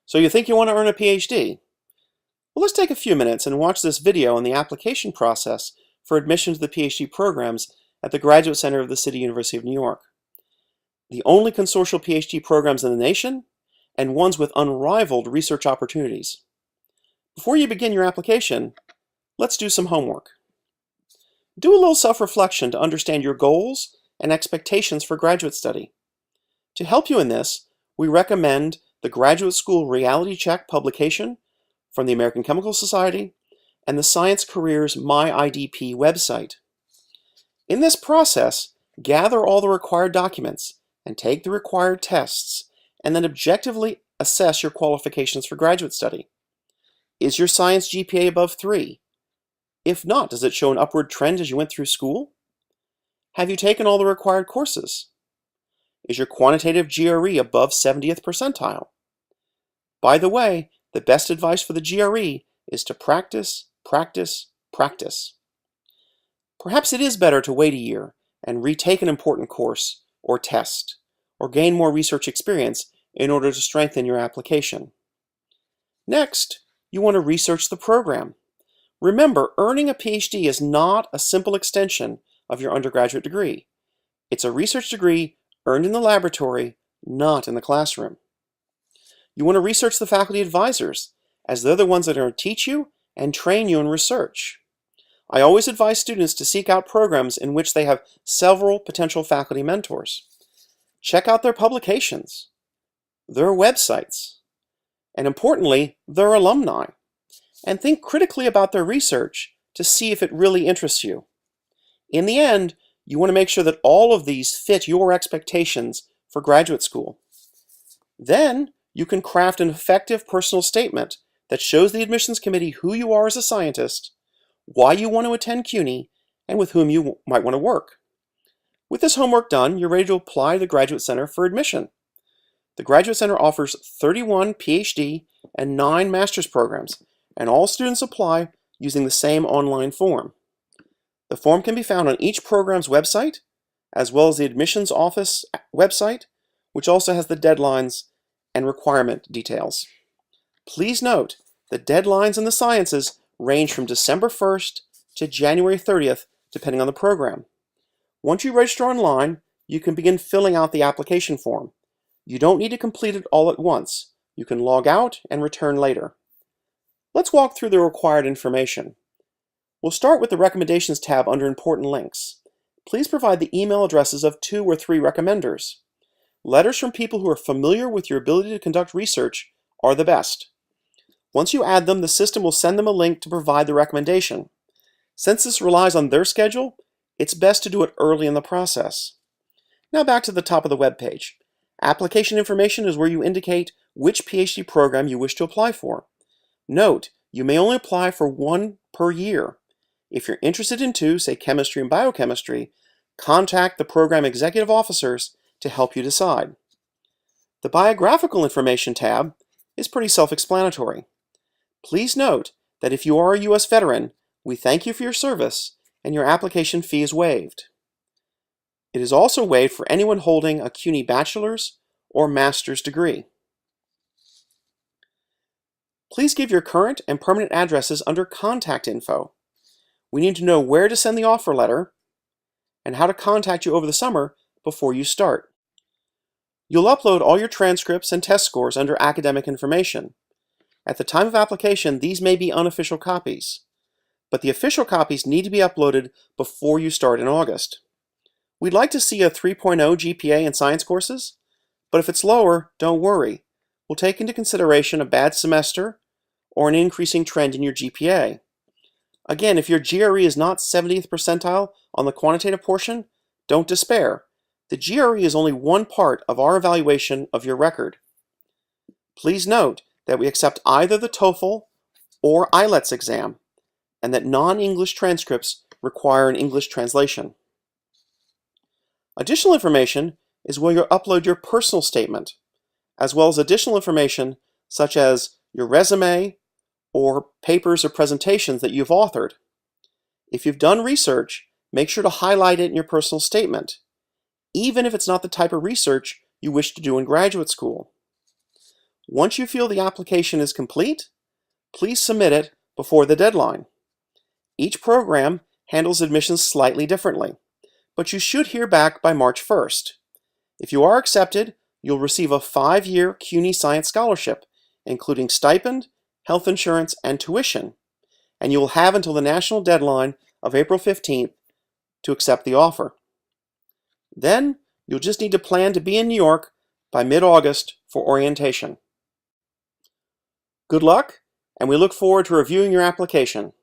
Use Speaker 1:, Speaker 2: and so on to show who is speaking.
Speaker 1: So you think you want to earn a PhD? Well, let's take a few minutes and watch this video on the application process for admission to the PhD programs at the Graduate Center of the City University of New York. The only consortial PhD programs in the nation, and ones with unrivaled research opportunities. Before you begin your application, let's do some homework. Do a little self-reflection to understand your goals and expectations for graduate study. To help you in this, we recommend the Graduate School Reality Check publication from the American Chemical Society and the Science Careers MyIDP website. In this process, gather all the required documents and take the required tests, and then objectively assess your qualifications for graduate study. Is your science GPA above 3? If not, does it show an upward trend as you went through school? Have you taken all the required courses? Is your quantitative GRE above 70th percentile? By the way, the best advice for the GRE is to practice, practice, practice. Perhaps it is better to wait a year and retake an important course or test, or gain more research experience in order to strengthen your application. Next, you want to research the program. Remember, earning a PhD is not a simple extension of your undergraduate degree. It's a research degree earned in the laboratory, not in the classroom. You want to research the faculty advisors, as they're the ones that are going to teach you and train you in research. I always advise students to seek out programs in which they have several potential faculty mentors. Check out their publications, their websites, and importantly, their alumni, and think critically about their research to see if it really interests you. In the end, you want to make sure that all of these fit your expectations for graduate school. Then, you can craft an effective personal statement that shows the admissions committee who you are as a scientist, why you want to attend CUNY, and with whom you might want to work. With this homework done, you're ready to apply to the Graduate Center for admission. The Graduate Center offers 31 PhD and 9 master's programs, and all students apply using the same online form. The form can be found on each program's website, as well as the admissions office website, which also has the deadlines and requirement details. Please note that deadlines in the sciences range from December 1st to January 30th, depending on the program. Once you register online, you can begin filling out the application form. You don't need to complete it all at once. You can log out and return later. Let's walk through the required information. We'll start with the Recommendations tab under Important Links. Please provide the email addresses of 2 or 3 recommenders. Letters from people who are familiar with your ability to conduct research are the best. Once you add them, the system will send them a link to provide the recommendation. Since this relies on their schedule, it's best to do it early in the process. Now back to the top of the web page. Application information is where you indicate which PhD program you wish to apply for. Note, you may only apply for 1 per year. If you're interested in 2, say chemistry and biochemistry, contact the program executive officers to help you decide. The Biographical Information tab is pretty self-explanatory. Please note that if you are a U.S. veteran, we thank you for your service and your application fee is waived. It is also waived for anyone holding a CUNY bachelor's or master's degree. Please give your current and permanent addresses under Contact Info. We need to know where to send the offer letter and how to contact you over the summer before you start. You'll upload all your transcripts and test scores under Academic Information. At the time of application, these may be unofficial copies, but the official copies need to be uploaded before you start in August. We'd like to see a 3.0 GPA in science courses, but if it's lower, don't worry. We'll take into consideration a bad semester or an increasing trend in your GPA. Again, if your GRE is not 70th percentile on the quantitative portion, don't despair. The GRE is only one part of our evaluation of your record. Please note that we accept either the TOEFL or IELTS exam, and that non-English transcripts require an English translation. Additional information is where you'll upload your personal statement, as well as additional information such as your resume or papers or presentations that you've authored. If you've done research, make sure to highlight it in your personal statement, even if it's not the type of research you wish to do in graduate school. Once you feel the application is complete, please submit it before the deadline. Each program handles admissions slightly differently, but you should hear back by March 1st. If you are accepted, you'll receive a 5-year CUNY Science Scholarship, including stipend, health insurance, and tuition, and you will have until the national deadline of April 15th to accept the offer. Then, you'll just need to plan to be in New York by mid-August for orientation. Good luck, and we look forward to reviewing your application.